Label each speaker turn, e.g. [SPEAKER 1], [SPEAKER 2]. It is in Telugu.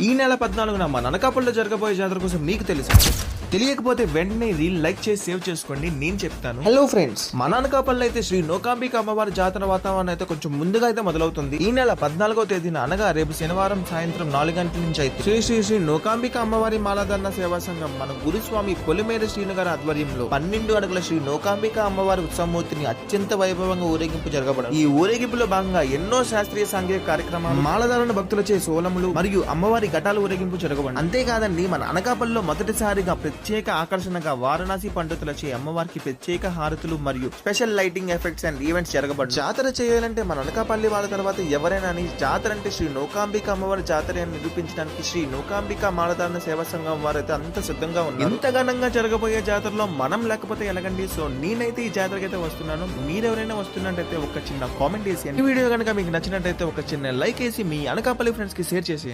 [SPEAKER 1] ఈ నెల 14న మన అనకాపల్లిలో జరగబోయే జాతర కోసం మీకు తెలుసు? తెలియకపోతే వెంటనే రీల్ లైక్ చేసి సేవ్ చేసుకోండి, నేను చెప్తాను. హలో ఫ్రెండ్స్, మన అనకాపల్లి అయితే శ్రీ నూకాంబిక అమ్మవారి జాతర వాతావరణం అయితే కొంచెం ముందుగా అయితే మొదలవుతుంది. ఈ నెల 14వ తేదీన అనగా రేపు శనివారం సాయంత్రం 4 గంటల నుంచి అయితే శ్రీ శ్రీ శ్రీ నూకాంబిక అమ్మవారి మాలాధారణ సేవా సంఘం మన గురుస్వామి పొలిమేర శ్రీను గారి ఆధ్వర్యంలో 12 అడుగుల శ్రీ నూకాంబిక అమ్మవారి ఉత్సవమూర్తిని అత్యంత వైభవంగా ఊరేగింపు జరగబడదు. ఈ ఊరేగింపులో భాగంగా ఎన్నో శాస్త్రీయ సాంఘిక కార్యక్రమాలు, మాలధారణ భక్తులచే సోలములు మరియు అమ్మవారి ఘటాల ఊరేగింపు జరగబడదు. అంతేకాదండి, మన అనకాపల్లిలో మొదటిసారిగా ప్రత్యేక ఆకర్షణగా వారణాసి పండితులచే అమ్మవారికి ప్రత్యేక హారతులు మరియు special lighting effects and events జరగబడు. జాతర చేయాలంటే మన అనకాపల్లి వాళ్ళ తర్వాత ఎవరైనా అని జాతర అంటే శ్రీ నూకాంబిక అమ్మవారి జాతర అని నిరూపించడానికి శ్రీ నూకాంబిక మాలధారణ సేవా సంఘం వారు అయితే అంత సిద్ధంగా ఉన్నారు. ఇంత ఘనంగా జరగబోయే జాతరలో మనం లేకపోతే ఎలాగండి? సో నేనైతే ఈ జాతరకి అయితే వస్తున్నాను. మీరెవరైనా వస్తున్నట్టయితే ఒక చిన్న కామెంట్ వేసి, ఈ వీడియో కనుక మీకు నచ్చినట్టయితే ఒక చిన్న లైక్ వేసి మీ అనకాపల్లి ఫ్రెండ్స్ కి షేర్ చేసి